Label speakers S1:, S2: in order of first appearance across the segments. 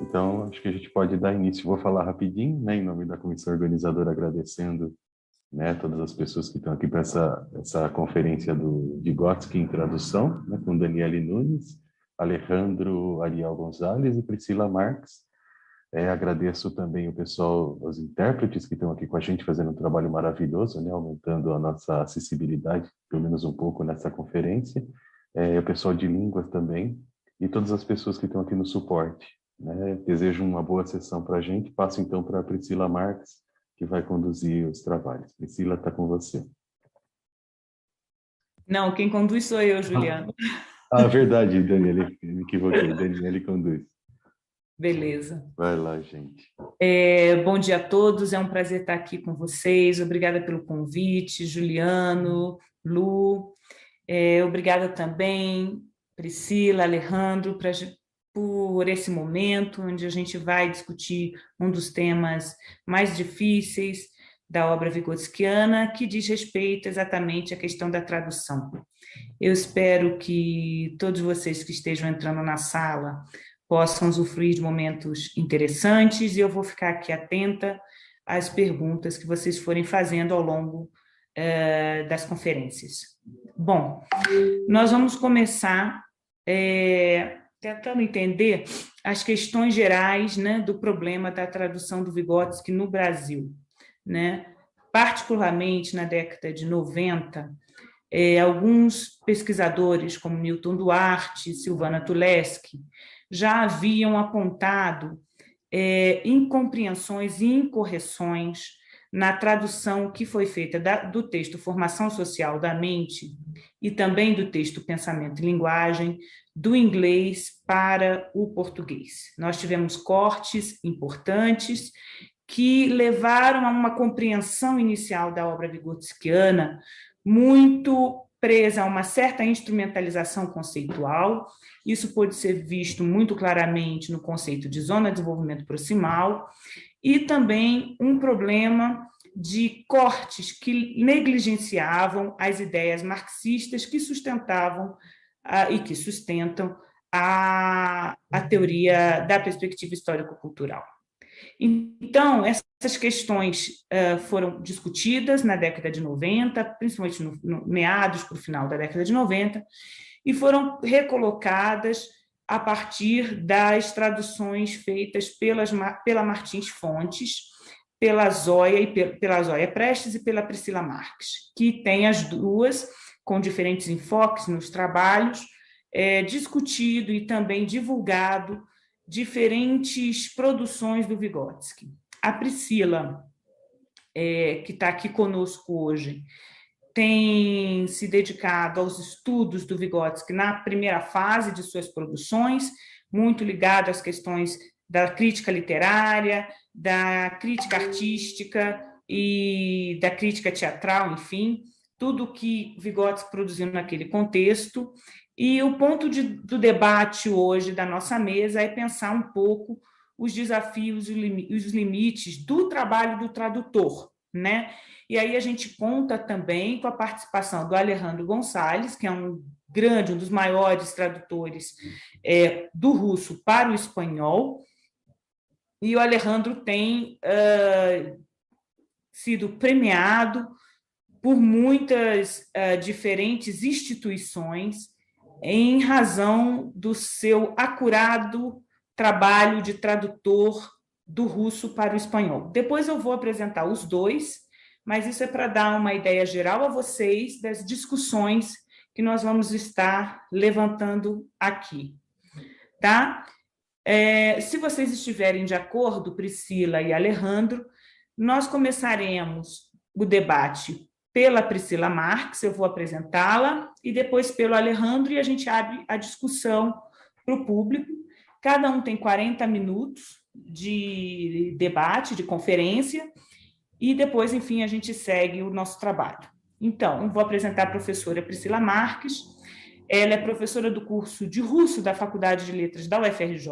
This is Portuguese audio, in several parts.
S1: Então, acho que a gente pode dar início. Vou falar rapidinho, né, em nome da comissão organizadora, agradecendo, né, todas as pessoas que estão aqui para essa conferência do Vygotsky em tradução, né, com Daniele Nunes, Alejandro Ariel Gonzalez e Priscila Marques. Agradeço também o pessoal, os intérpretes que estão aqui com a gente fazendo um trabalho maravilhoso, né, aumentando a nossa acessibilidade, pelo menos um pouco nessa conferência. O pessoal de línguas também e todas as pessoas que estão aqui no suporte, né. Desejo uma boa sessão para a gente. Passo então para a Priscila Marques, que vai conduzir os trabalhos. Priscila, está com você.
S2: Não, quem conduz sou eu, Juliana.
S1: Verdade, Daniele, me equivoquei. Daniele conduz.
S2: Beleza.
S1: Vai lá, gente.
S2: Bom dia a todos, é um prazer estar aqui com vocês. Obrigada pelo convite, Juliano, Lu. Obrigada também, Priscila, Alejandro, por esse momento onde a gente vai discutir um dos temas mais difíceis da obra vigotskiana, que diz respeito exatamente à questão da tradução. Eu espero que todos vocês que estejam entrando na sala possam usufruir de momentos interessantes e eu vou ficar aqui atenta às perguntas que vocês forem fazendo ao longo das conferências. Bom, nós vamos começar tentando entender as questões gerais, né, do problema da tradução do Vygotsky no Brasil, né? Particularmente na década de 90, alguns pesquisadores, como Milton Duarte, Silvana Tuleski, já haviam apontado incompreensões e incorreções na tradução que foi feita do texto Formação Social da Mente e também do texto Pensamento e Linguagem, do inglês para o português. Nós tivemos cortes importantes que levaram a uma compreensão inicial da obra vigotskiana muito presa a uma certa instrumentalização conceitual. Isso pode ser visto muito claramente no conceito de zona de desenvolvimento proximal e também um problema de cortes que negligenciavam as ideias marxistas que sustentavam e que sustentam a teoria da perspectiva histórico-cultural. Então, essas questões foram discutidas na década de 90, principalmente no meados para o final da década de 90, e foram recolocadas a partir das traduções feitas pela Martins Fontes, pela Zóia Prestes e pela Priscila Marques, que tem as duas, com diferentes enfoques nos trabalhos, discutido e também divulgado diferentes produções do Vygotsky. A Priscila, que está aqui conosco hoje, tem se dedicado aos estudos do Vygotsky na primeira fase de suas produções, muito ligado às questões da crítica literária, da crítica artística e da crítica teatral, enfim, tudo que Vygotsky produziu naquele contexto. E o ponto do debate hoje da nossa mesa é pensar um pouco os desafios e os limites do trabalho do tradutor, né? E aí a gente conta também com a participação do Alejandro Gonzalez, que é um dos maiores tradutores do russo para o espanhol, e o Alejandro tem sido premiado por muitas diferentes instituições em razão do seu acurado trabalho de tradutor do russo para o espanhol. Depois eu vou apresentar os dois, mas isso é para dar uma ideia geral a vocês das discussões que nós vamos estar levantando aqui, tá? Se vocês estiverem de acordo, Priscila e Alejandro, nós começaremos o debate pela Priscila Marques, eu vou apresentá-la, e depois pelo Alejandro, e a gente abre a discussão para o público. Cada um tem 40 minutos de debate, de conferência, e depois, enfim, a gente segue o nosso trabalho. Então, vou apresentar a professora Priscila Marques. Ela é professora do curso de Russo da Faculdade de Letras da UFRJ,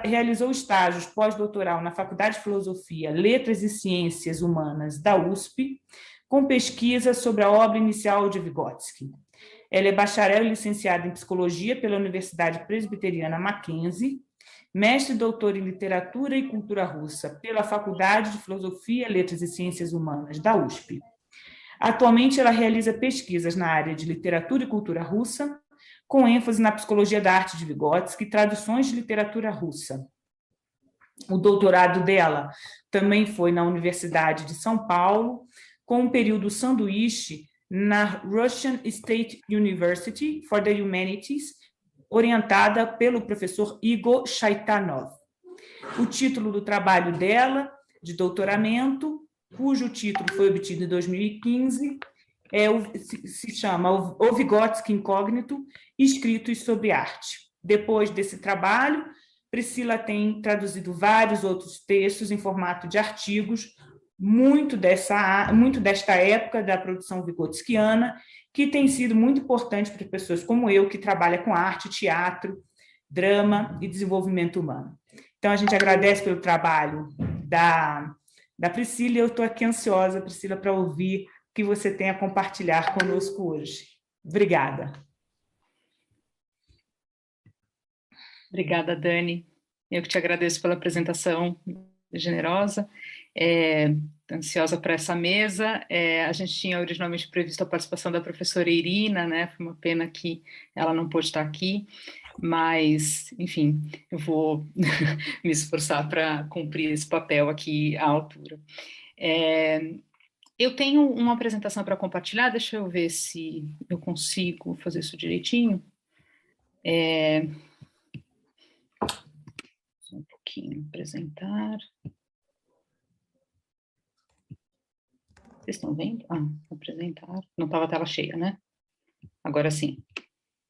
S2: realizou estágios pós-doutoral na Faculdade de Filosofia, Letras e Ciências Humanas da USP, com pesquisa sobre a obra inicial de Vygotsky. Ela é bacharel e licenciada em Psicologia pela Universidade Presbiteriana Mackenzie, mestre e doutor em Literatura e Cultura Russa pela Faculdade de Filosofia, Letras e Ciências Humanas da USP. Atualmente, ela realiza pesquisas na área de literatura e cultura russa, com ênfase na psicologia da arte de Vygotsky e traduções de literatura russa. O doutorado dela também foi na Universidade de São Paulo, com um período sanduíche na Russian State University for the Humanities, orientada pelo professor Igor Shaitanov. O título do trabalho dela, de doutoramento, cujo título foi obtido em 2015, se chama O Vygotsky Incógnito, Escritos sobre Arte. Depois desse trabalho, Priscila tem traduzido vários outros textos em formato de artigos, muito desta época da produção vygotskiana, que tem sido muito importante para pessoas como eu, que trabalham com arte, teatro, drama e desenvolvimento humano. Então, a gente agradece pelo trabalho da Priscila, e eu estou aqui ansiosa, Priscila, para ouvir o que você tem a compartilhar conosco hoje. Obrigada.
S3: Obrigada, Dani. Eu que te agradeço pela apresentação generosa. Ansiosa para essa mesa. A gente tinha originalmente previsto a participação da professora Irina, né? Foi uma pena que ela não pôde estar aqui, mas, enfim, eu vou me esforçar para cumprir esse papel aqui à altura. Eu tenho uma apresentação para compartilhar, deixa eu ver se eu consigo fazer isso direitinho. Só um pouquinho, apresentar. Vocês estão vendo? Apresentar. Não estava a tela cheia, né? Agora sim.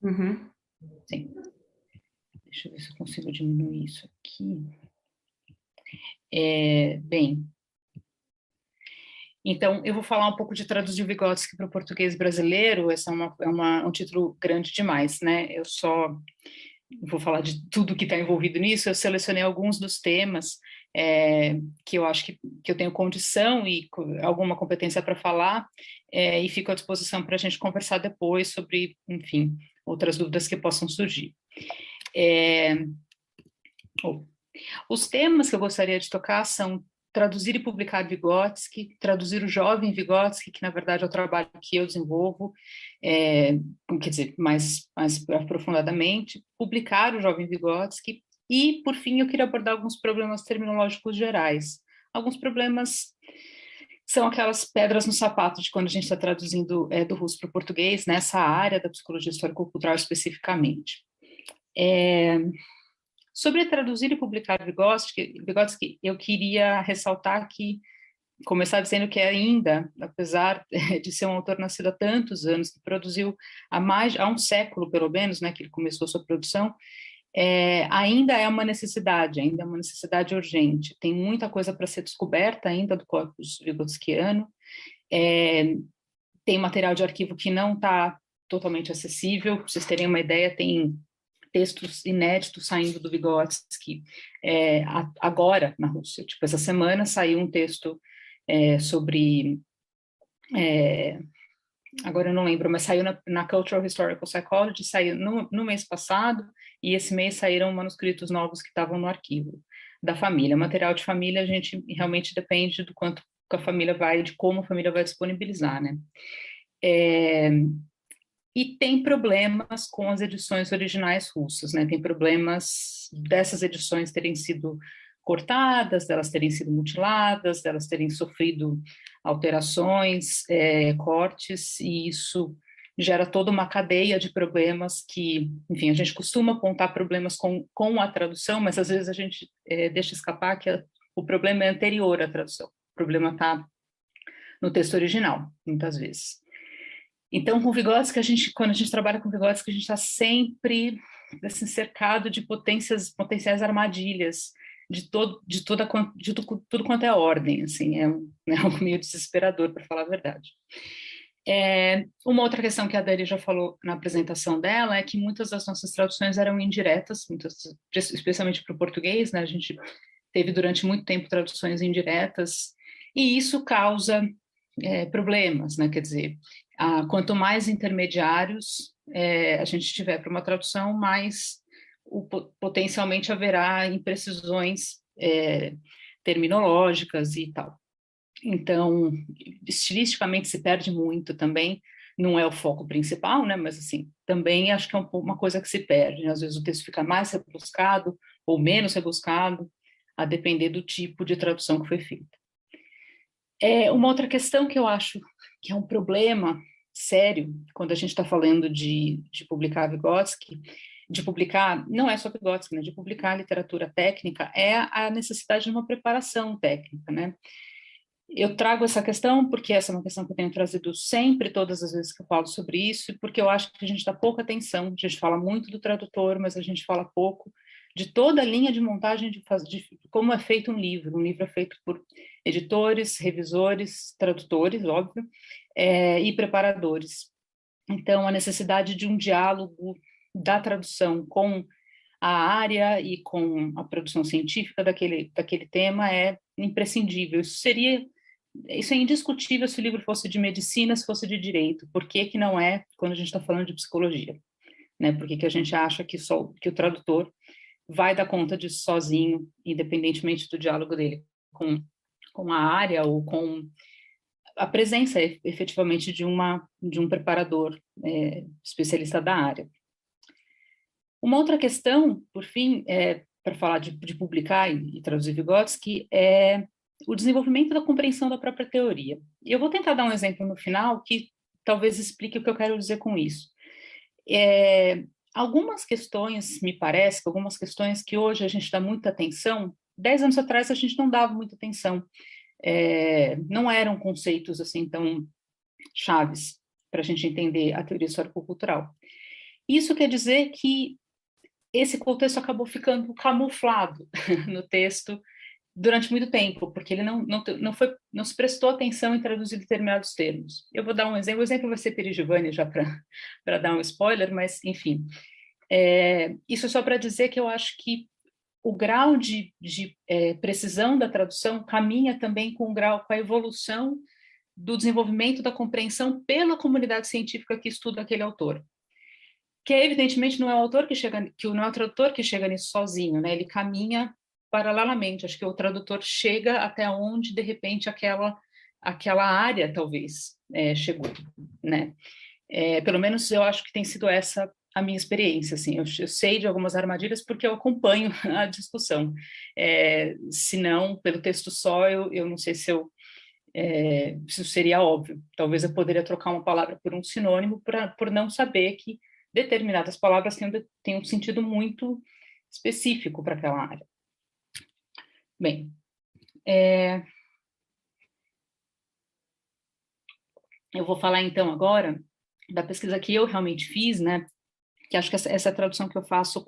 S2: Uhum.
S3: Sim. Deixa eu ver se eu consigo diminuir isso aqui. Bem, então, eu vou falar um pouco de traduzir Vygotsky para o português brasileiro. Esse é um título grande demais, né? Eu só vou falar de tudo que está envolvido nisso. Eu selecionei alguns dos temas que eu acho que eu tenho condição e alguma competência para falar, e fico à disposição para a gente conversar depois sobre, enfim, outras dúvidas que possam surgir. Os temas que eu gostaria de tocar são traduzir e publicar Vygotsky, traduzir o jovem Vygotsky, que na verdade é o trabalho que eu desenvolvo, quer dizer, mais aprofundadamente, publicar o jovem Vygotsky, e, por fim, eu queria abordar alguns problemas terminológicos gerais. Alguns problemas são aquelas pedras no sapato de quando a gente está traduzindo do russo para o português, nessa área da psicologia histórico-cultural especificamente. Sobre traduzir e publicar Vygotsky, eu queria ressaltar que, começar dizendo que ainda, apesar de ser um autor nascido há tantos anos, que produziu há um século, pelo menos, né, que ele começou sua produção, ainda é uma necessidade urgente. Tem muita coisa para ser descoberta ainda do corpus vygotskiano. Tem material de arquivo que não está totalmente acessível. Para vocês terem uma ideia, tem textos inéditos saindo do Vygotsky agora na Rússia. Tipo, essa semana saiu um texto sobre... agora eu não lembro, mas saiu na Cultural Historical Psychology, saiu no mês passado, e esse mês saíram manuscritos novos que estavam no arquivo da família. Material de família, a gente realmente depende do quanto a família de como a família vai disponibilizar, né? E tem problemas com as edições originais russas, né? Tem problemas dessas edições terem sido cortadas, delas terem sido mutiladas, delas terem sofrido alterações, cortes, e isso gera toda uma cadeia de problemas que, enfim, a gente costuma apontar problemas com a tradução, mas às vezes a gente deixa escapar que o problema é anterior à tradução. O problema está no texto original, muitas vezes. Então, com Vygotsky, quando a gente trabalha com Vygotsky, a gente está sempre assim, cercado de potenciais armadilhas, de tudo quanto é ordem, assim, é meio desesperador, para falar a verdade. Uma outra questão que a Dani já falou na apresentação dela é que muitas das nossas traduções eram indiretas, especialmente para o português, né? A gente teve durante muito tempo traduções indiretas, e isso causa problemas, né? Quer dizer, quanto mais intermediários a gente tiver para uma tradução, mais potencialmente haverá imprecisões terminológicas e tal. Então, estilisticamente se perde muito também, não é o foco principal, né? Mas, assim, também acho que é uma coisa que se perde, né? Às vezes o texto fica mais rebuscado ou menos rebuscado, a depender do tipo de tradução que foi feita. Uma outra questão que eu acho que é um problema sério, quando a gente está falando de publicar Vygotsky, de publicar, não é só Vygotsky, né? De publicar literatura técnica, é a necessidade de uma preparação técnica, né? Eu trago essa questão porque essa é uma questão que eu tenho trazido sempre, todas as vezes que eu falo sobre isso, e porque eu acho que a gente dá pouca atenção. A gente fala muito do tradutor, mas a gente fala pouco de toda a linha de montagem de como é feito um livro. Um livro é feito por editores, revisores, tradutores, óbvio, e preparadores. Então, a necessidade de um diálogo da tradução com a área e com a produção científica daquele tema é imprescindível. Isso é indiscutível se o livro fosse de medicina, se fosse de direito. Por que que não é quando a gente está falando de psicologia? Né? Por que que a gente acha que o tradutor vai dar conta disso sozinho, independentemente do diálogo dele com a área ou com a presença efetivamente de um preparador especialista da área. Uma outra questão, por fim, para falar de publicar e traduzir Vygotsky, é o desenvolvimento da compreensão da própria teoria. E eu vou tentar dar um exemplo no final que talvez explique o que eu quero dizer com isso. Algumas questões, me parece, algumas questões que hoje a gente dá muita atenção, 10 anos atrás a gente não dava muita atenção. Não eram conceitos assim tão chaves para a gente entender a teoria histórico-cultural. Isso quer dizer que esse contexto acabou ficando camuflado no texto durante muito tempo, porque ele não se prestou atenção em traduzir determinados termos. Eu vou dar um exemplo, o exemplo vai ser Perigivani, já para dar um spoiler, mas, enfim. Isso é só para dizer que eu acho que o grau de precisão da tradução caminha também com a evolução do desenvolvimento da compreensão pela comunidade científica que estuda aquele autor. Que evidentemente não é o tradutor que chega nisso sozinho, né? Ele caminha paralelamente. Acho que o tradutor chega até onde de repente aquela área talvez chegou, né? Pelo menos eu acho que tem sido essa a minha experiência, assim. Eu sei de algumas armadilhas porque eu acompanho a discussão. Se não pelo texto só, eu não sei se isso seria óbvio. Talvez eu poderia trocar uma palavra por um sinônimo por não saber que determinadas palavras têm um sentido muito específico para aquela área. Bem, eu vou falar então agora da pesquisa que eu realmente fiz, né? Que acho que essa é a tradução que eu faço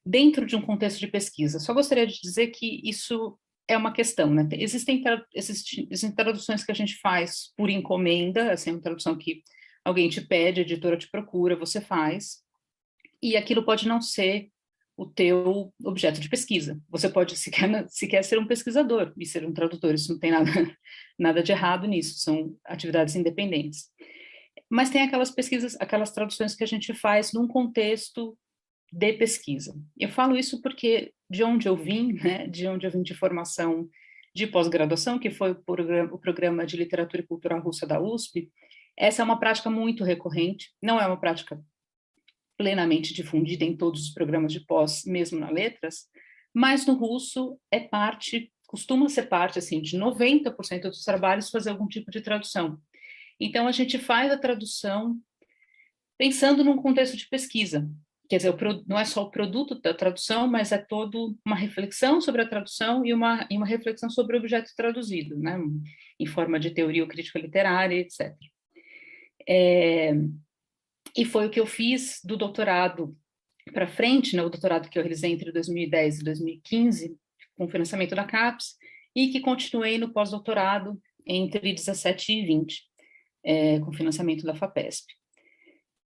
S3: dentro de um contexto de pesquisa. Só gostaria de dizer que isso é uma questão, né? Existem traduções que a gente faz por encomenda, assim, uma tradução que alguém te pede, a editora te procura, você faz, e aquilo pode não ser o teu objeto de pesquisa. Você pode sequer ser um pesquisador e ser um tradutor, isso não tem nada de errado nisso, são atividades independentes. Mas tem aquelas traduções que a gente faz num contexto de pesquisa. Eu falo isso porque de onde eu vim, né, de formação de pós-graduação, que foi o programa de literatura e cultura russa da USP, essa é uma prática muito recorrente, não é uma prática plenamente difundida em todos os programas de pós, mesmo na letras, mas no russo costuma ser parte, assim, de 90% dos trabalhos fazer algum tipo de tradução. Então, a gente faz a tradução pensando num contexto de pesquisa. Quer dizer, não é só o produto da tradução, mas é toda uma reflexão sobre a tradução e uma reflexão sobre o objeto traduzido, né? Em forma de teoria ou crítica literária, etc. E foi o que eu fiz do doutorado para frente, né? O doutorado que eu realizei entre 2010 e 2015, com financiamento da CAPES, e que continuei no pós-doutorado entre 17 e 20, com financiamento da FAPESP.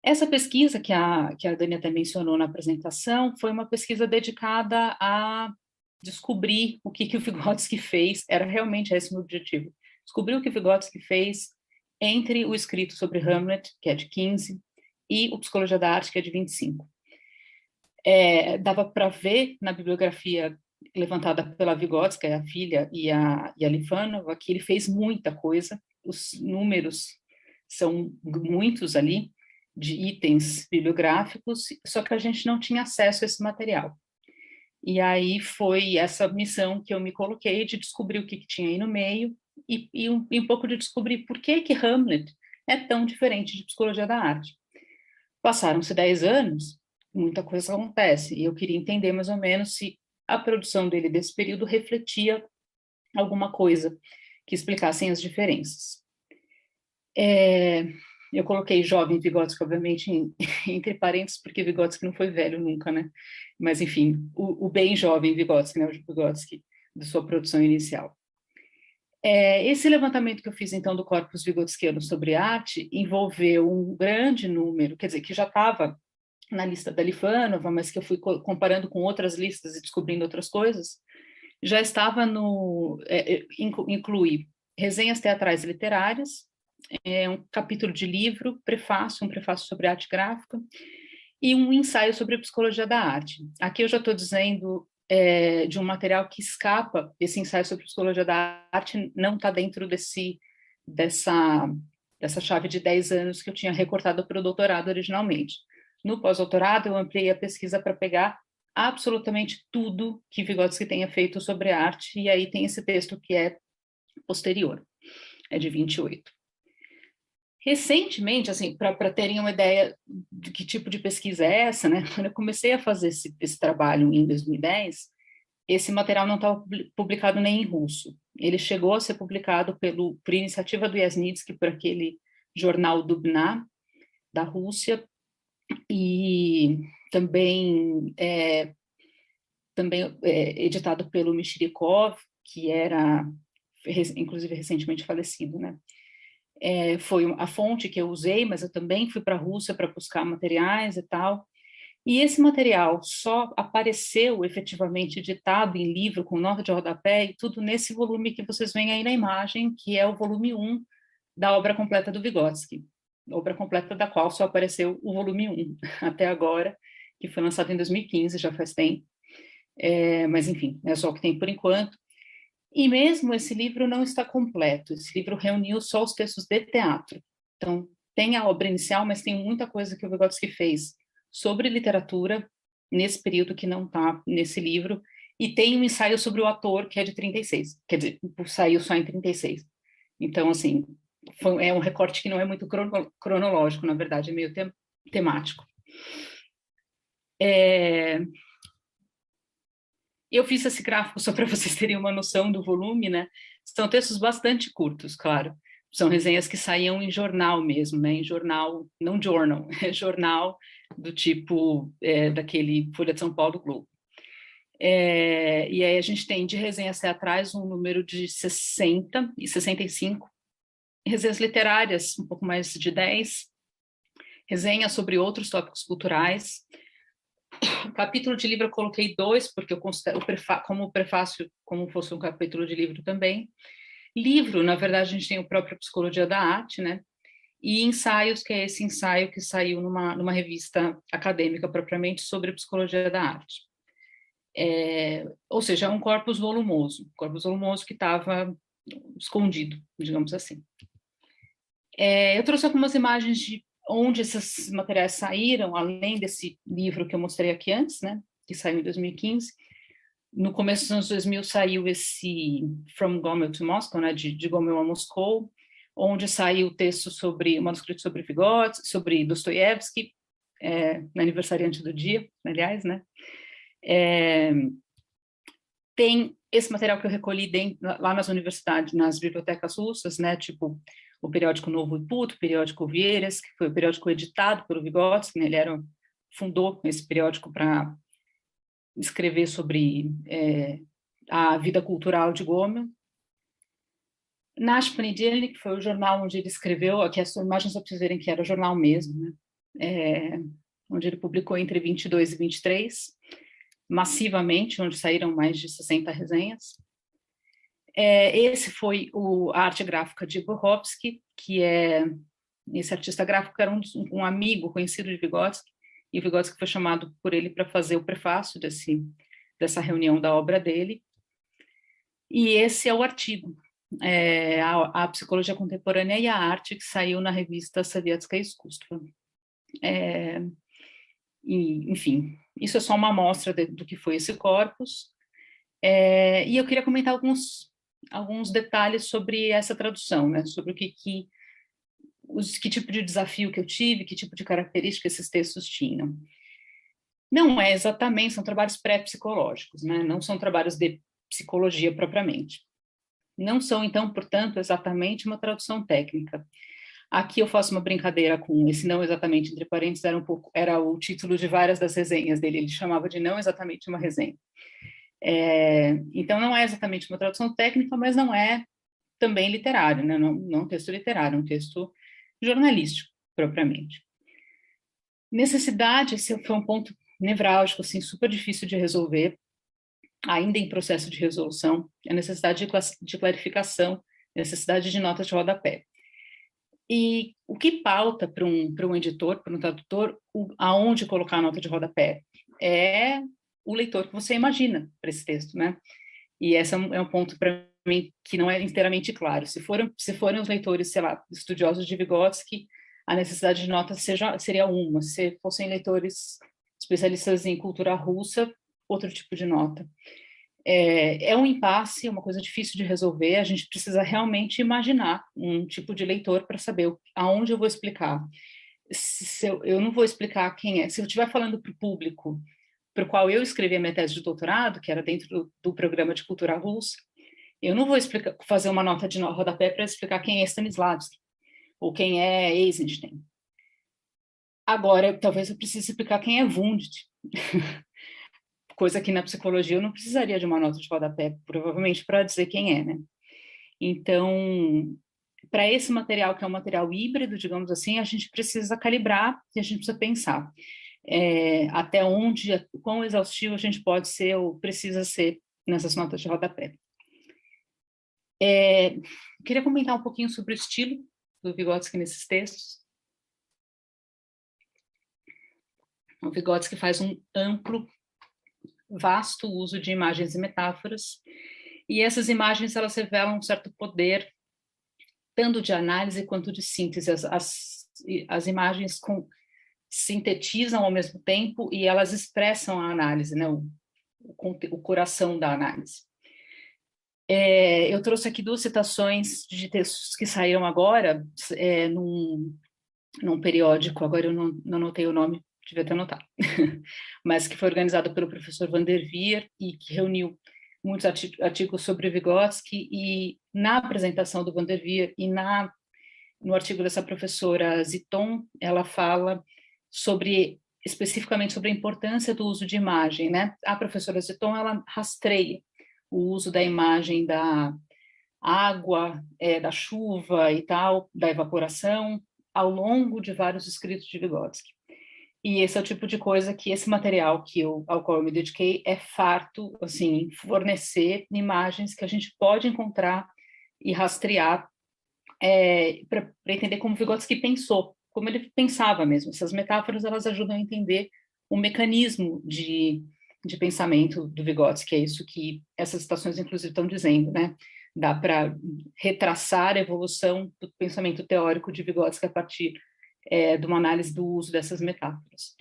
S3: Essa pesquisa que a Dani até mencionou na apresentação foi uma pesquisa dedicada a descobrir o que o Vygotsky fez, era realmente esse o meu objetivo, descobrir o que o Vygotsky fez entre o escrito sobre Hamlet, que é de 15, e o Psicologia da Arte, que é de 25. dava para ver na bibliografia levantada pela Vygotsky, a filha, e a Lifanova, que ele fez muita coisa, os números são muitos ali, de itens bibliográficos, só que a gente não tinha acesso a esse material. E aí foi essa missão que eu me coloquei de descobrir o que tinha aí no meio e um pouco de descobrir por que Hamlet é tão diferente de Psicologia da Arte. Passaram-se 10 anos, muita coisa acontece, e eu queria entender mais ou menos se a produção dele desse período refletia alguma coisa que explicassem as diferenças. Eu coloquei jovem Vygotsky, obviamente, entre parênteses, porque Vygotsky não foi velho nunca, né? Mas, enfim, o bem jovem Vygotsky, né? O Vygotsky, de sua produção inicial. Esse levantamento que eu fiz, então, do corpus vigotskiano sobre arte, envolveu um grande número, quer dizer, que já estava na lista da Lifanova, mas que eu fui comparando com outras listas e descobrindo outras coisas, já estava inclui resenhas teatrais e literárias, um capítulo de livro, um prefácio sobre arte gráfica, e um ensaio sobre a psicologia da arte. Aqui eu já estou dizendo de um material que escapa, esse ensaio sobre psicologia da arte não está dentro dessa chave de 10 anos que eu tinha recortado para o doutorado originalmente. No pós-doutorado, eu ampliei a pesquisa para pegar absolutamente tudo que Vygotsky tenha feito sobre arte, e aí tem esse texto que é posterior, é de 28. Recentemente, assim, para terem uma ideia de que tipo de pesquisa é essa, né? Quando eu comecei a fazer esse trabalho em 2010, esse material não estava publicado nem em russo. Ele chegou a ser publicado por iniciativa do Yasnitsky, por aquele jornal Dubna, da Rússia, e também editado pelo Meshcherikov, que era, inclusive, recentemente falecido, né? Foi a fonte que eu usei, mas eu também fui para a Rússia para buscar materiais e tal. E esse material só apareceu efetivamente editado em livro, com nota de rodapé e tudo nesse volume que vocês veem aí na imagem, que é o volume 1 da obra completa do Vygotsky, obra completa da qual só apareceu o volume 1 até agora, que foi lançado em 2015, já faz tempo. Mas, enfim, é só o que tem por enquanto. E mesmo esse livro não está completo, esse livro reuniu só os textos de teatro. Então, tem a obra inicial, mas tem muita coisa que o Vygotsky fez sobre literatura nesse período que não está nesse livro, e tem um ensaio sobre o ator, que é de 36, quer dizer, saiu só em 36. Então, assim, é um recorte que não é muito cronológico, na verdade, é meio temático. Eu fiz esse gráfico só para vocês terem uma noção do volume, né? São textos bastante curtos, claro. São resenhas que saíam em jornal mesmo, né? Em jornal, não journal, é jornal do tipo daquele Folha de São Paulo Globo. E aí a gente tem de resenhas teatrais um número de 60 e 65, resenhas literárias, um pouco mais de 10, resenhas sobre outros tópicos culturais. O capítulo de livro eu coloquei 2, porque eu considero como prefácio, como fosse um capítulo de livro também. Livro, na verdade, a gente tem o próprio Psicologia da Arte, né? E ensaios, que é esse ensaio que saiu numa revista acadêmica propriamente sobre Psicologia da Arte. Ou seja, é um corpus volumoso que estava escondido, digamos assim. Eu trouxe algumas imagens de onde esses materiais saíram, além desse livro que eu mostrei aqui antes, né, que saiu em 2015. No começo dos anos 2000 saiu esse From Gomel to Moscow, né, de Gomel a Moscou, onde saiu o texto sobre o manuscrito sobre Vygotsky, sobre Dostoiévski, no aniversariante do dia, aliás, né. Tem esse material que eu recolhi lá nas universidades, nas bibliotecas russas, né, tipo o periódico Novo Put, o periódico Vieres, que foi o periódico editado pelo Vygotsky, né, ele fundou esse periódico para escrever sobre a vida cultural de Gomel. Nash Ponedельник, que foi o jornal onde ele escreveu, aqui as imagens só para vocês verem que era o jornal mesmo, né, onde ele publicou entre 22 e 23, massivamente, onde saíram mais de 60 resenhas. Esse foi a arte gráfica de Borovsky, que esse artista gráfico era um amigo conhecido de Vygotsky, e Vygotsky foi chamado por ele para fazer o prefácio dessa reunião da obra dele, e esse é o artigo, a Psicologia Contemporânea e a Arte, que saiu na revista Sovietskaya Iskustvo. Enfim, isso é só uma amostra do que foi esse corpus, e eu queria comentar alguns detalhes sobre essa tradução, né, sobre que tipo de desafio que eu tive, que tipo de característica esses textos tinham. Não é exatamente, são trabalhos pré-psicológicos, né, não são trabalhos de psicologia propriamente. Não são, então, portanto, exatamente uma tradução técnica. Aqui eu faço uma brincadeira com esse não exatamente, entre parênteses, era o título de várias das resenhas dele, ele chamava de não exatamente uma resenha. Então, não é exatamente uma tradução técnica, mas não é também literário, né? Não um texto literário, um texto jornalístico, propriamente. Necessidade, esse foi um ponto nevrálgico, assim, super difícil de resolver, ainda em processo de resolução, a necessidade de clarificação, necessidade de notas de rodapé. E o que pauta para um editor, para um tradutor, aonde colocar a nota de rodapé? É o leitor que você imagina para esse texto, né? E esse é um ponto para mim que não é inteiramente claro. Se forem os leitores, sei lá, estudiosos de Vygotsky, a necessidade de nota seria uma. Se fossem leitores especialistas em cultura russa, outro tipo de nota. É um impasse, é uma coisa difícil de resolver, a gente precisa realmente imaginar um tipo de leitor para saber aonde eu vou explicar. Eu não vou explicar quem é. Se eu estiver falando para o público para o qual eu escrevi a minha tese de doutorado, que era dentro do programa de cultura russa, eu não vou fazer uma nota de rodapé para explicar quem é Stanislavski, ou quem é Eisenstein. Agora, talvez eu precise explicar quem é Wundt, coisa que na psicologia eu não precisaria de uma nota de rodapé, provavelmente para dizer quem é, né? Então, para esse material, que é um material híbrido, digamos assim, a gente precisa calibrar e a gente precisa pensar até onde, quão exaustivo a gente pode ser ou precisa ser nessas notas de rodapé. Queria comentar um pouquinho sobre o estilo do Vygotsky nesses textos. O Vygotsky faz um amplo, vasto uso de imagens e metáforas, e essas imagens elas revelam um certo poder, tanto de análise quanto de síntese. As imagens sintetizam ao mesmo tempo e elas expressam a análise, né, o coração da análise. Eu trouxe aqui 2 citações de textos que saíram agora, num periódico, agora eu não anotei o nome, devia ter anotado, mas que foi organizado pelo professor Van der Veer e que reuniu muitos artigos sobre Vygotsky, e na apresentação do Van der Veer e no artigo dessa professora Ziton, ela fala especificamente sobre a importância do uso de imagem, né? A professora Ziton, ela rastreia o uso da imagem da água, da chuva e tal, da evaporação, ao longo de vários escritos de Vygotsky. E esse é o tipo de coisa que esse material ao qual eu me dediquei é farto, assim, fornecer imagens que a gente pode encontrar e rastrear para entender como Vygotsky pensou, como ele pensava mesmo. Essas metáforas, elas ajudam a entender o mecanismo de pensamento do Vygotsky, é isso que essas citações, inclusive, estão dizendo, né? Dá para retraçar a evolução do pensamento teórico de Vygotsky a partir de uma análise do uso dessas metáforas.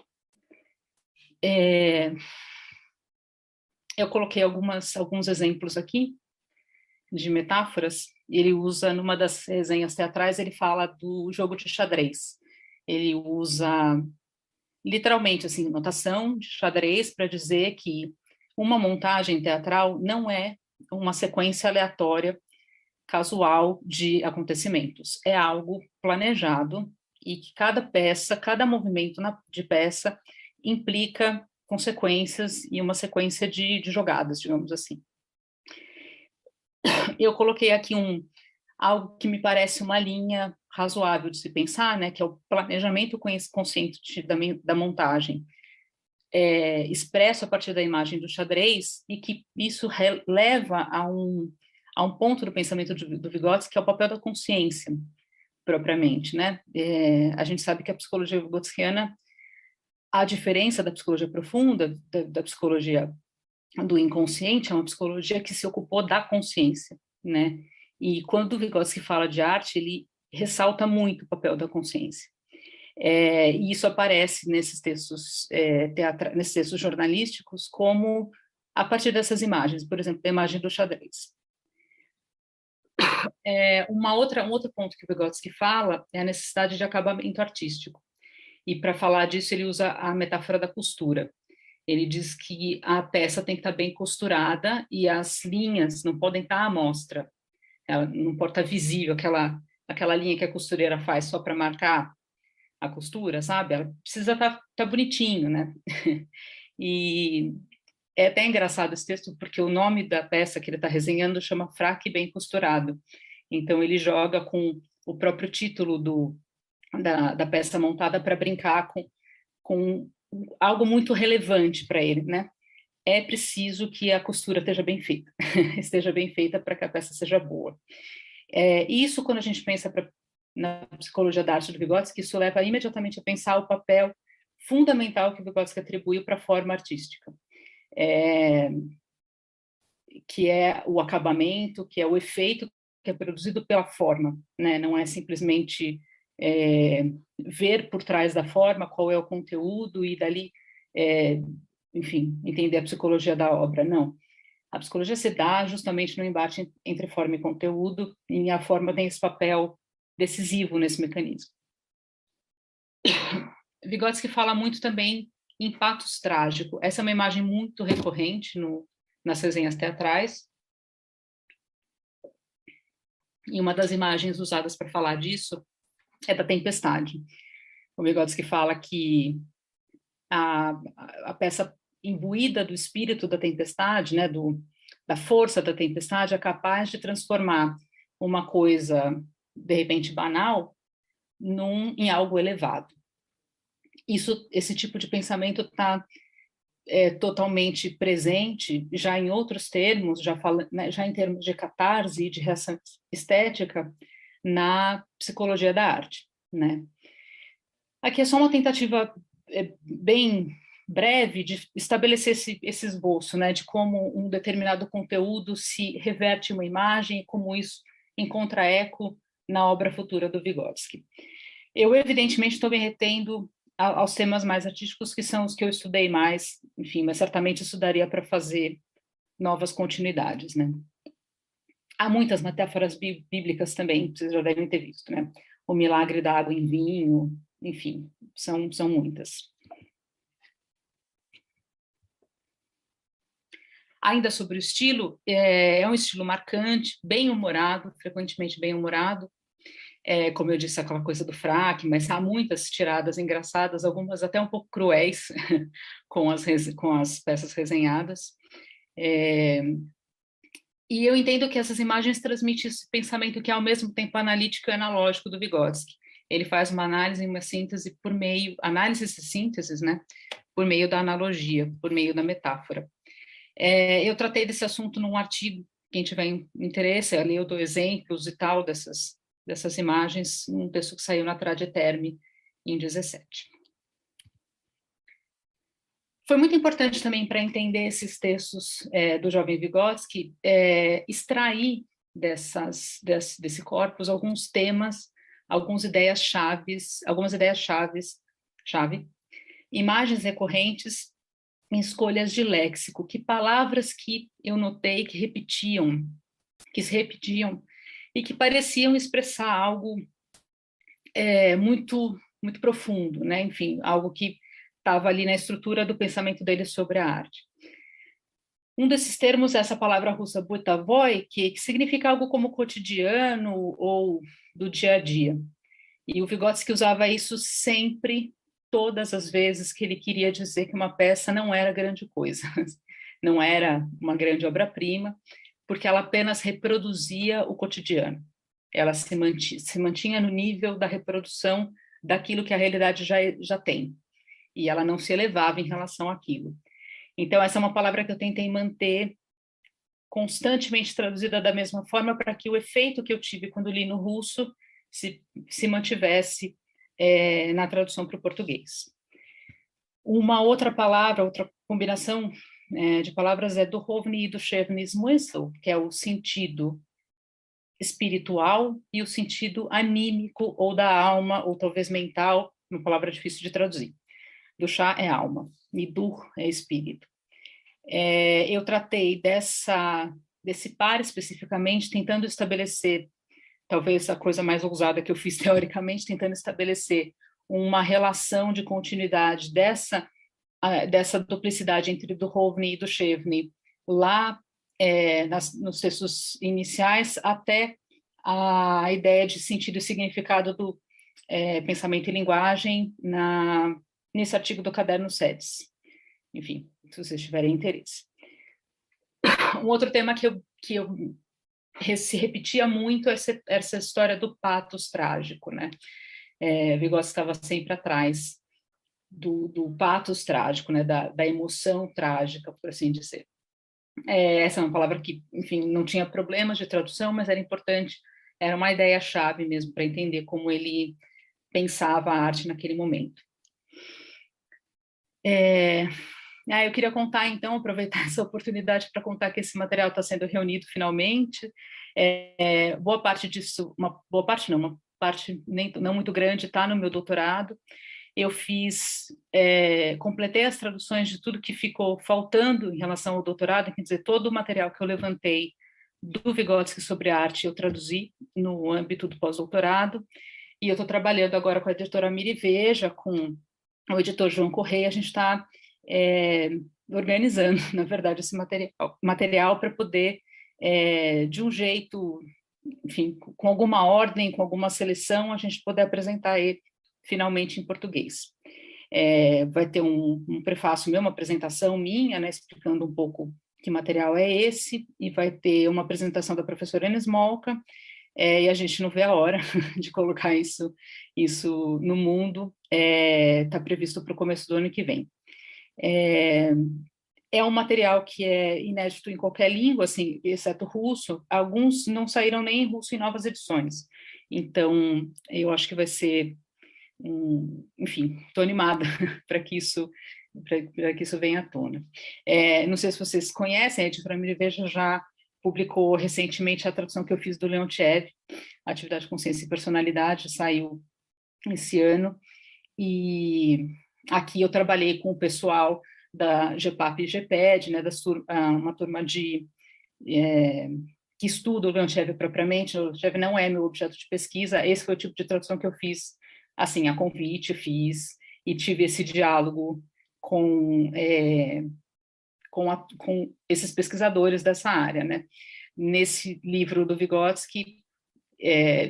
S3: Eu coloquei alguns exemplos aqui de metáforas. Ele usa, numa das resenhas teatrais, ele fala do jogo de xadrez. Ele usa, literalmente, assim, notação de xadrez para dizer que uma montagem teatral não é uma sequência aleatória, casual de acontecimentos. É algo planejado e que cada peça, cada movimento de peça implica consequências e uma sequência de jogadas, digamos assim. Eu coloquei aqui algo que me parece uma linha razoável de se pensar, né, que é o planejamento consciente da montagem, expresso a partir da imagem do xadrez, e que isso leva a um ponto do pensamento do Vygotsky, que é o papel da consciência, propriamente, né? A gente sabe que a psicologia vygotskiana a diferença da psicologia profunda, da psicologia do inconsciente, é uma psicologia que se ocupou da consciência, né? E quando o Vygotsky fala de arte, ele ressalta muito o papel da consciência. E isso aparece nesses textos, nesses textos jornalísticos, como a partir dessas imagens, por exemplo, a imagem do xadrez. Um outro ponto que o Vygotsky fala é a necessidade de acabamento artístico. E para falar disso, ele usa a metáfora da costura. Ele diz que a peça tem que estar bem costurada e as linhas não podem estar à mostra. Ela não pode estar visível, aquela linha que a costureira faz só para marcar a costura, sabe? Ela precisa estar bonitinho, né? E é até engraçado esse texto, porque o nome da peça que ele está resenhando chama Fraque Bem Costurado. Então, ele joga com o próprio título da peça montada para brincar com algo muito relevante para ele, né? É preciso que a costura esteja bem feita, esteja bem feita para que a peça seja boa. Isso, quando a gente pensa na psicologia da arte do Vygotsky, isso leva imediatamente a pensar o papel fundamental que o Vygotsky atribuiu para a forma artística, que é o acabamento, que é o efeito que é produzido pela forma, né? Não é simplesmente ver por trás da forma qual é o conteúdo e dali, enfim, entender a psicologia da obra, não. A psicologia se dá justamente no embate entre forma e conteúdo, e a forma tem esse papel decisivo nesse mecanismo. Vygotsky fala muito também em patos trágico. Essa é uma imagem muito recorrente nas resenhas teatrais. E uma das imagens usadas para falar disso é da tempestade. O Vygotsky fala que a peça imbuída do espírito da tempestade, né, da força da tempestade, é capaz de transformar uma coisa, de repente, banal, em algo elevado. Esse tipo de pensamento está totalmente presente já em outros termos, já em termos de catarse e de reação estética na psicologia da arte, né? Aqui é só uma tentativa bem breve de estabelecer esse esboço, né, de como um determinado conteúdo se reverte em uma imagem e como isso encontra eco na obra futura do Vygotsky. Eu, evidentemente, estou me retendo aos temas mais artísticos, que são os que eu estudei mais, enfim, mas certamente isso daria para fazer novas continuidades, né? Há muitas metáforas bíblicas também, vocês já devem ter visto, né? O milagre da água em vinho, enfim, são muitas. Ainda sobre o estilo, é um estilo marcante, bem-humorado, frequentemente bem-humorado, como eu disse, aquela coisa do fraque, mas há muitas tiradas engraçadas, algumas até um pouco cruéis, com as peças resenhadas. E eu entendo que essas imagens transmitem esse pensamento que é ao mesmo tempo analítico e analógico do Vygotsky. Ele faz uma análise e uma síntese análise e sínteses, né, por meio da analogia, por meio da metáfora. Eu tratei desse assunto num artigo, quem tiver interesse, ali eu dou exemplos e tal dessas imagens, num texto que saiu na Traditerme em 17. Foi muito importante também para entender esses textos do jovem Vygotsky, extrair desse corpus alguns temas, algumas ideias-chave, imagens recorrentes em escolhas de léxico, que palavras que eu notei que se repetiam e que pareciam expressar algo muito, muito profundo, né? Enfim, algo que estava ali na estrutura do pensamento dele sobre a arte. Um desses termos é essa palavra russa butavoy, que significa algo como cotidiano ou do dia a dia. E o Vygotsky usava isso sempre, todas as vezes que ele queria dizer que uma peça não era grande coisa, não era uma grande obra-prima, porque ela apenas reproduzia o cotidiano. Ela se mantinha no nível da reprodução daquilo que a realidade já tem, e ela não se elevava em relação àquilo. Então, essa é uma palavra que eu tentei manter constantemente traduzida da mesma forma, para que o efeito que eu tive quando li no russo se mantivesse na tradução para o português. Uma outra palavra, outra combinação de palavras é duhovny e dushevny smysl, que é o sentido espiritual e o sentido anímico, ou da alma, ou talvez mental, uma palavra difícil de traduzir. Dushá é alma, e dur é espírito. Eu tratei desse par especificamente, tentando estabelecer, talvez a coisa mais ousada que eu fiz teoricamente, tentando estabelecer uma relação de continuidade dessa duplicidade entre duhovny e dushevny lá nos textos iniciais, até a ideia de sentido e significado do pensamento e linguagem nesse artigo do Caderno SEDES. Enfim, se vocês tiverem interesse. Um outro tema que se repetia muito é essa história do patos trágico, né? Vygotsky estava sempre atrás do patos trágico, né? Da emoção trágica, por assim dizer. Essa é uma palavra que, enfim, não tinha problemas de tradução, mas era importante, era uma ideia-chave mesmo para entender como ele pensava a arte naquele momento. Eu queria contar, então, aproveitar essa oportunidade para contar que esse material está sendo reunido finalmente. Boa parte disso, uma parte não muito grande está no meu doutorado. Eu completei as traduções de tudo que ficou faltando em relação ao doutorado, quer dizer, todo o material que eu levantei do Vygotsky sobre arte eu traduzi no âmbito do pós-doutorado, e eu estou trabalhando agora com a editora Miri Veja, com o editor João Correia. A gente está organizando, na verdade, esse material para poder, de um jeito, enfim, com alguma ordem, com alguma seleção, a gente poder apresentar ele finalmente em português. Vai ter um prefácio meu, uma apresentação minha, né, explicando um pouco que material é esse, e vai ter uma apresentação da professora Ana Smolka, e a gente não vê a hora de colocar isso no mundo. Está previsto para o começo do ano que vem. É um material que é inédito em qualquer língua, assim, exceto russo. Alguns não saíram nem em russo em novas edições. Então, eu acho que vai ser, enfim, estou animada para que isso venha à tona. Não sei se vocês conhecem, a editora Miri Veja já publicou recentemente a tradução que eu fiz do Leontiev, Atividade, Consciência e Personalidade, saiu esse ano, e aqui eu trabalhei com o pessoal da GEPAP e GEPED, né, uma turma que estuda o Leontiev propriamente. O Leontiev não é meu objeto de pesquisa. Esse foi o tipo de tradução que eu fiz, assim, a convite, fiz, e tive esse diálogo com esses pesquisadores dessa área, né? Nesse livro do Vygotsky,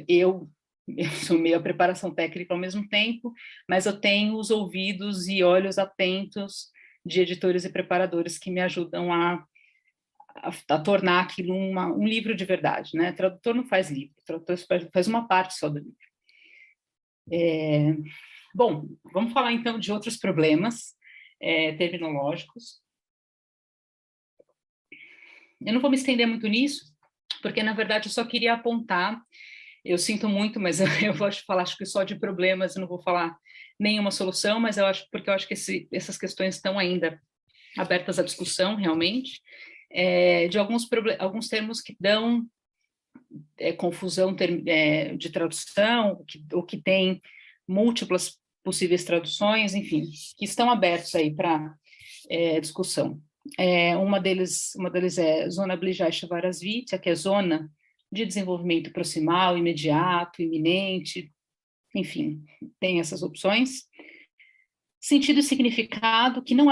S3: eu sou meio a preparação técnica ao mesmo tempo, mas eu tenho os ouvidos e olhos atentos de editores e preparadores que me ajudam a tornar aquilo um livro de verdade, né? Tradutor não faz livro, tradutor faz uma parte só do livro. Bom, vamos falar então de outros problemas terminológicos. Eu não vou me estender muito nisso, porque, na verdade, eu só queria apontar. Eu sinto muito, mas eu vou falar, acho que só de problemas, eu não vou falar nenhuma solução, mas porque eu acho que essas questões estão ainda abertas à discussão, realmente, de alguns termos que dão confusão de tradução, ou que tem múltiplas possíveis traduções, enfim, que estão abertos aí para discussão. Uma deles é Zona Blижайшего развития, que é zona de desenvolvimento proximal, imediato, iminente, enfim, tem essas opções. Sentido e significado, que não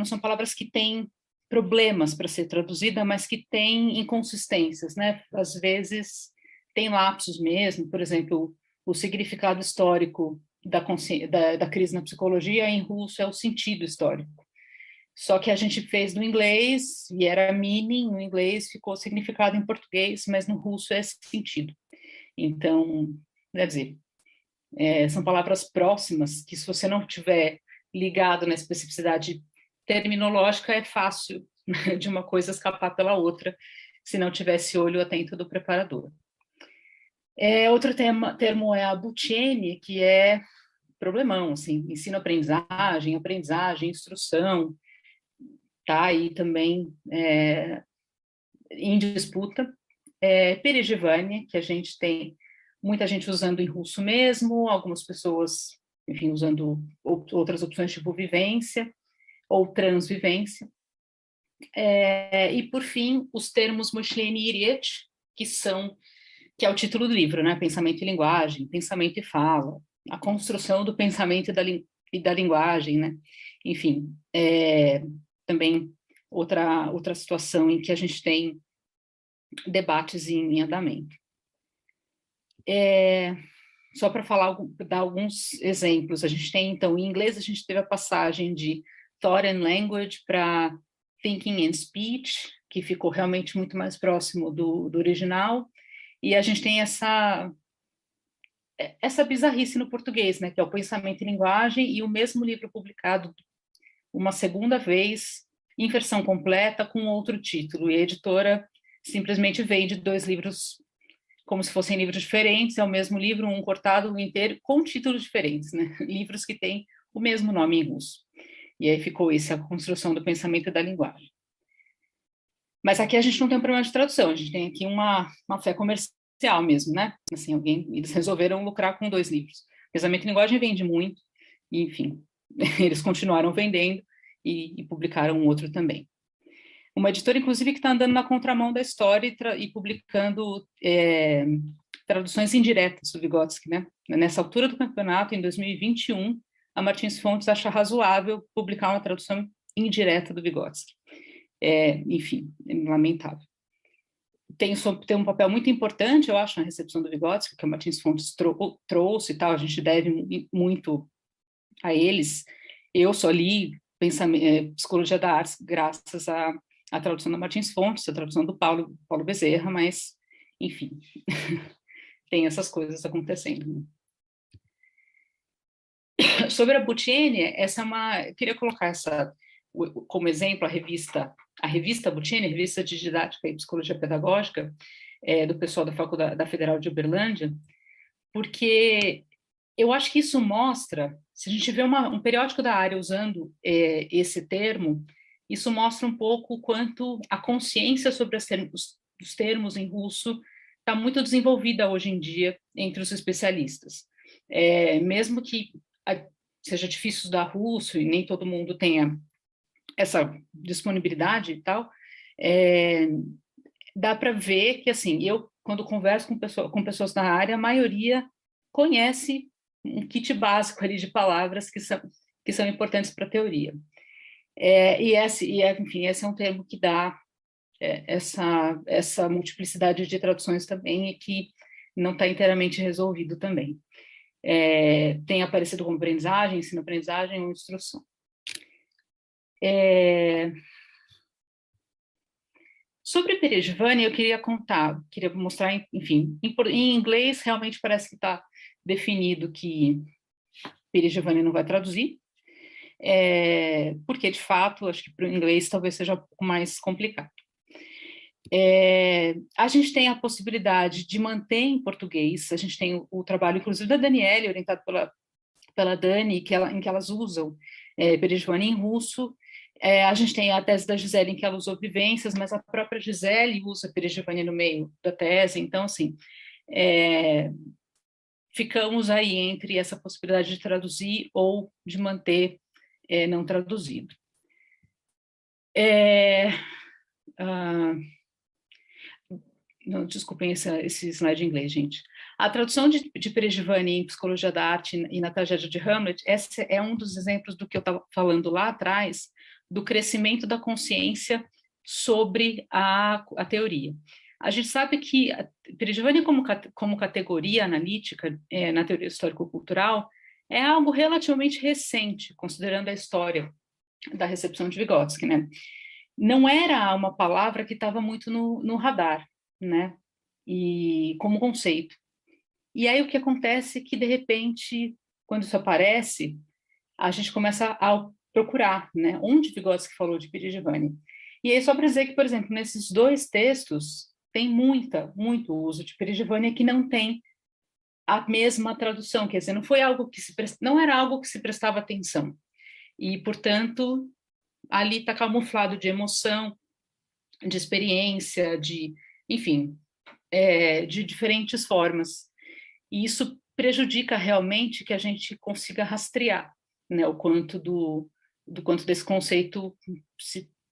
S3: são palavras que têm problemas para ser traduzida, mas que têm inconsistências, né? Às vezes tem lapsos mesmo. Por exemplo, o significado histórico da crise na psicologia em russo é o sentido histórico. Só que a gente fez no inglês, e era meaning, no inglês ficou significado em português, mas no russo é sentido. Então, quer dizer, são palavras próximas, que se você não tiver ligado na especificidade terminológica, é fácil de uma coisa escapar pela outra, se não tivesse olho atento do preparador. Outro termo é a butiene, que é problemão, assim, ensino-aprendizagem, aprendizagem, instrução, tá aí também em disputa. Perigivânia, que a gente tem muita gente usando em russo mesmo, algumas pessoas, enfim, usando outras opções tipo vivência ou transvivência. E, por fim, os termos Mышление и речь, que é o título do livro, né? Pensamento e linguagem, pensamento e fala, a construção do pensamento e da linguagem, né? Enfim, também outra situação em que a gente tem debates em andamento. Só para dar alguns exemplos, a gente tem, então, em inglês, a gente teve a passagem de Thought and Language para Thinking and Speech, que ficou realmente muito mais próximo do original, e a gente tem essa bizarrice no português, né, que é o Pensamento e Linguagem, e o mesmo livro publicado uma segunda vez, em versão completa, com outro título, e a editora simplesmente vende 2 livros como se fossem livros diferentes, é o mesmo livro, um cortado inteiro, com títulos diferentes, né? Livros que têm o mesmo nome em russo. E aí ficou essa construção do pensamento e da linguagem. Mas aqui a gente não tem um problema de tradução, a gente tem aqui uma fé comercial mesmo, né? Assim, eles resolveram lucrar com 2 livros. Pensamento e linguagem vende muito, e, enfim, eles continuaram vendendo e publicaram um outro também. Uma editora, inclusive, que está andando na contramão da história e publicando traduções indiretas do Vygotsky, né? Nessa altura do campeonato, em 2021, a Martins Fontes acha razoável publicar uma tradução indireta do Vygotsky. Enfim, é lamentável. Tem um papel muito importante, eu acho, na recepção do Vygotsky, que a Martins Fontes trouxe e tal, a gente deve muito a eles. Eu só li Psicologia da Arte graças a tradução da Martins Fontes, a tradução do Paulo Bezerra, mas, enfim, tem essas coisas acontecendo. Sobre a Boutienne, eu queria colocar como exemplo a revista Boutienne, a revista de didática e psicologia pedagógica, do pessoal da Federal de Uberlândia, porque eu acho que isso mostra, se a gente vê um periódico da área usando esse termo, isso mostra um pouco o quanto a consciência sobre os termos em russo está muito desenvolvida hoje em dia entre os especialistas. Mesmo que seja difícil estudar russo e nem todo mundo tenha essa disponibilidade e tal, dá para ver que, assim, eu, quando converso com pessoas da área, a maioria conhece um kit básico ali de palavras que são importantes para a teoria. Enfim, esse é um termo que dá essa multiplicidade de traduções também e que não está inteiramente resolvido também. Tem aparecido como aprendizagem, ensino-aprendizagem ou instrução. Sobre Perigivânia, eu queria mostrar, enfim, em inglês realmente parece que está definido que Perigivânia não vai traduzir, porque, de fato, acho que para o inglês talvez seja um pouco mais complicado. A gente tem a possibilidade de manter em português, a gente tem o trabalho, inclusive, da Daniele, orientado pela Dani, em que elas usam Perigivânia em russo. A gente tem a tese da Gisele, em que ela usou vivências, mas a própria Gisele usa Perigivânia no meio da tese, então, assim, ficamos aí entre essa possibilidade de traduzir ou de manter não traduzido. Não, desculpem esse slide em inglês, gente. A tradução de Perigivânia em Psicologia da Arte e na tragédia de Hamlet, esse é um dos exemplos do que eu estava falando lá atrás, do crescimento da consciência sobre a teoria. A gente sabe que a Perigivânia como categoria analítica na teoria histórico-cultural é algo relativamente recente, considerando a história da recepção de Vygotsky, né? Não era uma palavra que estava muito no radar, né? E como conceito. E aí o que acontece é que, de repente, quando isso aparece, a gente começa a procurar, né? Onde Vygotsky falou de Perigivânia. E aí só para dizer que, por exemplo, nesses 2 textos tem muito uso de Perigivânia que não tem a mesma tradução, quer dizer, não foi algo que não era algo que se prestava atenção. E, portanto, ali está camuflado de emoção, de experiência, enfim, de diferentes formas. E isso prejudica realmente que a gente consiga rastrear, né, o quanto do quanto desse conceito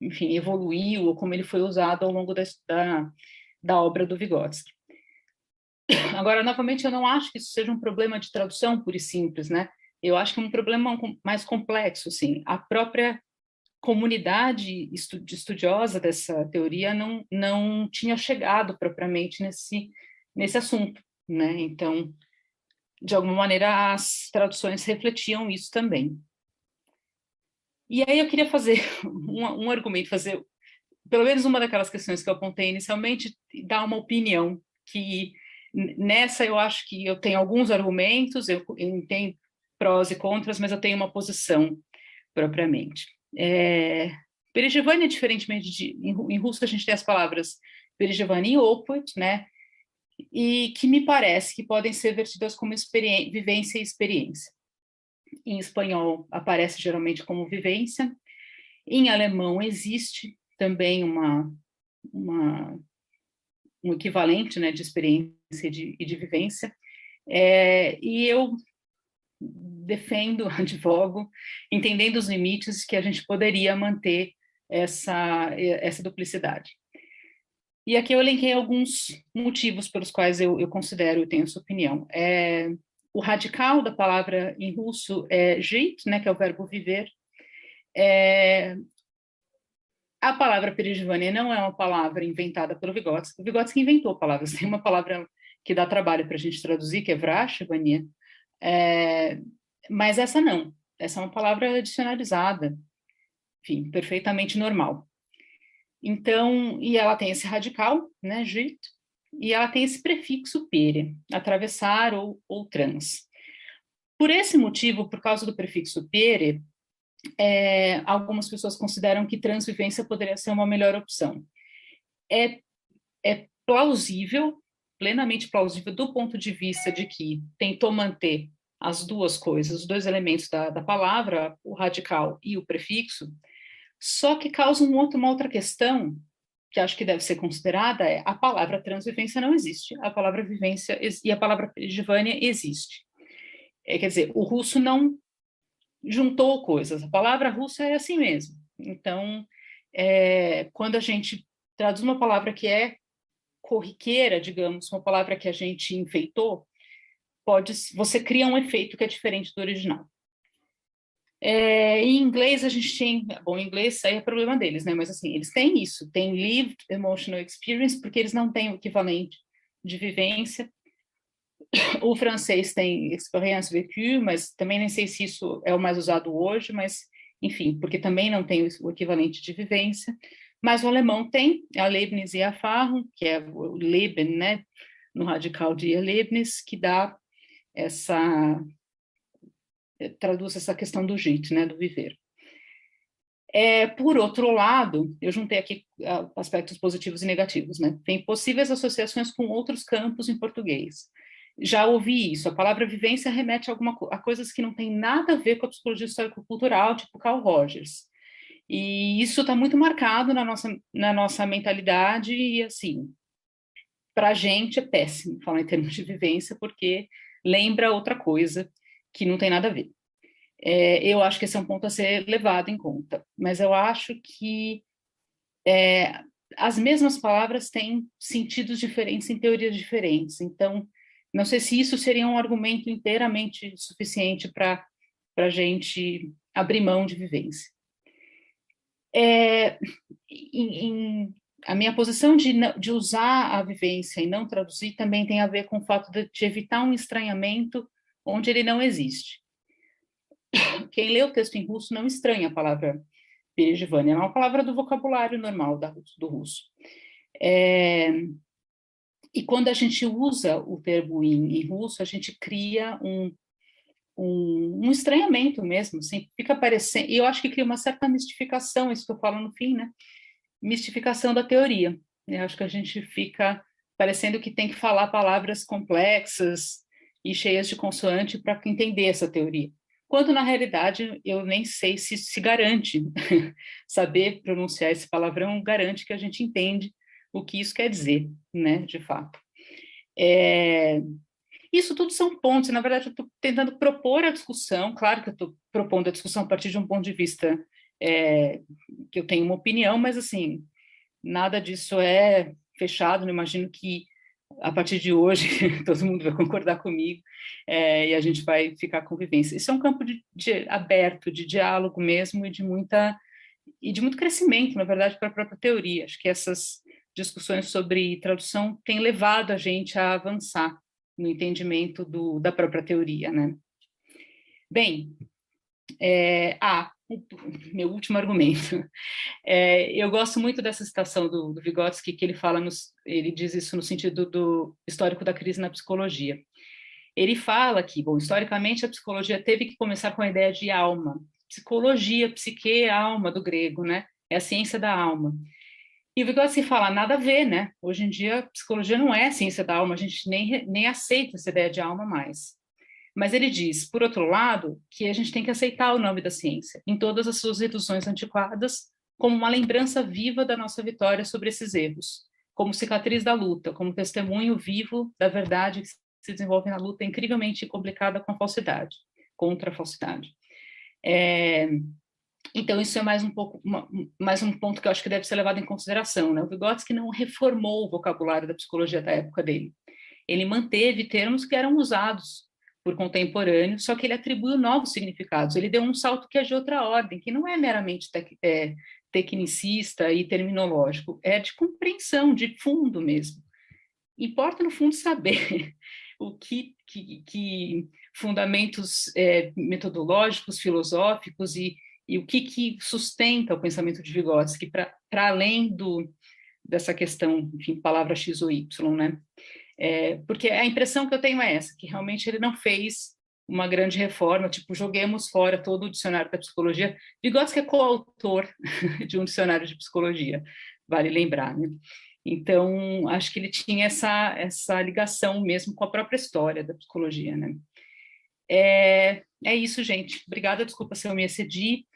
S3: enfim, evoluiu, ou como ele foi usado ao longo da obra do Vygotsky. Agora, novamente, eu não acho que isso seja um problema de tradução pura e simples, né? Eu acho que é um problema mais complexo, sim. A própria comunidade estudiosa dessa teoria não tinha chegado propriamente nesse assunto, né? Então, de alguma maneira, as traduções refletiam isso também. E aí eu queria fazer um argumento, fazer pelo menos uma daquelas questões que eu apontei inicialmente, dar uma opinião que nessa eu acho que eu tenho alguns argumentos, eu entendo prós e contras, mas eu tenho uma posição propriamente. Perejivânia, diferentemente em russo, a gente tem as palavras perejivânia e oput, né? E que me parece que podem ser vertidas como vivência e experiência. Em espanhol, aparece geralmente como vivência. Em alemão, existe também um equivalente, né, de experiência e de vivência. E eu defendo, advogo, entendendo os limites, que a gente poderia manter essa duplicidade. E aqui eu elenquei alguns motivos pelos quais eu considero e tenho essa opinião. O radical da palavra em russo é жить, né, que é o verbo viver. A palavra perejivânia não é uma palavra inventada pelo Vygotsky. O Vygotsky inventou palavras. Tem uma palavra que dá trabalho para a gente traduzir, que é vrashivania, mas essa não. Essa é uma palavra dicionarizada, enfim, perfeitamente normal. Então, e ela tem esse radical, né, jit, e ela tem esse prefixo pere, atravessar ou trans. Por esse motivo, por causa do prefixo pere, algumas pessoas consideram que transvivência poderia ser uma melhor opção. É plausível, plenamente plausível, do ponto de vista de que tentou manter as duas coisas, os dois elementos da palavra, o radical e o prefixo, só que causa uma outra questão, que acho que deve ser considerada, a palavra transvivência não existe, a palavra vivência e a palavra perejivânia existe. Quer dizer, o russo não juntou coisas, a palavra russa é assim mesmo. Então, quando a gente traduz uma palavra que é corriqueira, digamos, uma palavra que a gente enfeitou, você cria um efeito que é diferente do original. Em inglês a gente tem, bom, em inglês aí é problema deles, né? Mas assim, eles têm isso, tem lived emotional experience, porque eles não têm o equivalente de vivência. O francês tem expérience vécue, mas também nem sei se isso é o mais usado hoje, mas enfim, porque também não tem o equivalente de vivência. Mas o alemão tem a Leibniz e a Erfahrung, que é o Leben, né? No radical de Erlebnis, que dá traduz essa questão do jeito, né, do viver. Por outro lado, eu juntei aqui aspectos positivos e negativos, né? Tem possíveis associações com outros campos em português. Já ouvi isso, a palavra vivência remete a coisas que não tem nada a ver com a psicologia histórico-cultural, tipo Carl Rogers. E isso está muito marcado na nossa mentalidade e, assim, para a gente é péssimo falar em termos de vivência, porque lembra outra coisa que não tem nada a ver. Eu acho que esse é um ponto a ser levado em conta, mas eu acho que as mesmas palavras têm sentidos diferentes em teorias diferentes, então não sei se isso seria um argumento inteiramente suficiente para a gente abrir mão de vivência. A minha posição de usar a vivência e não traduzir também tem a ver com o fato de evitar um estranhamento onde ele não existe. Quem lê o texto em russo não estranha a palavra perejivânia, é uma palavra do vocabulário normal do russo. E quando a gente usa o termo em russo, a gente cria um estranhamento mesmo, assim, fica parecendo, e eu acho que cria uma certa mistificação, isso que eu falo no fim, né? Mistificação da teoria. Eu acho que a gente fica parecendo que tem que falar palavras complexas, e cheias de consoante para entender essa teoria. Quando, na realidade, eu nem sei se garante. Saber pronunciar esse palavrão garante que a gente entende o que isso quer dizer, né, de fato. Isso tudo são pontos, na verdade eu estou tentando propor a discussão, claro que eu estou propondo a discussão a partir de um ponto de vista que eu tenho uma opinião, mas assim, nada disso é fechado, não imagino que a partir de hoje todo mundo vai concordar comigo e a gente vai ficar convivência. Isso é um campo aberto, de diálogo mesmo e de muito crescimento, na verdade, para a própria teoria. Acho que essas discussões sobre tradução têm levado a gente a avançar no entendimento da própria teoria, né? Bem, meu último argumento. Eu gosto muito dessa citação do Vygotsky, que ele diz isso no sentido do histórico da crise na psicologia. Ele fala que, bom, historicamente a psicologia teve que começar com a ideia de alma. Psicologia, psique, alma, do grego, né? É a ciência da alma. E o Vygotsky fala, nada a ver, né? Hoje em dia, a psicologia não é a ciência da alma, a gente nem aceita essa ideia de alma mais. Mas ele diz, por outro lado, que a gente tem que aceitar o nome da ciência, em todas as suas reduções antiquadas, como uma lembrança viva da nossa vitória sobre esses erros, como cicatriz da luta, como testemunho vivo da verdade que se desenvolve na luta incrivelmente complicada com a falsidade, contra a falsidade. Então, isso é mais um ponto que eu acho que deve ser levado em consideração, né? O Vygotsky não reformou o vocabulário da psicologia da época dele. Ele manteve termos que eram usados por contemporâneos, só que ele atribuiu novos significados. Ele deu um salto que é de outra ordem, que não é meramente tecnicista e terminológico, é de compreensão, de fundo mesmo. Importa, no fundo, saber o que fundamentos metodológicos, filosóficos e o que sustenta o pensamento de Vygotsky, para além dessa questão, enfim, palavra X ou Y, né? Porque a impressão que eu tenho é essa, que realmente ele não fez uma grande reforma, tipo, joguemos fora todo o dicionário da psicologia. Vygotsky é coautor de um dicionário de psicologia, vale lembrar, né? Então, acho que ele tinha essa ligação mesmo com a própria história da psicologia, né? É isso, gente. Obrigada, desculpa se eu me excedi.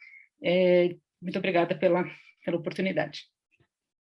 S3: Muito obrigada pela oportunidade.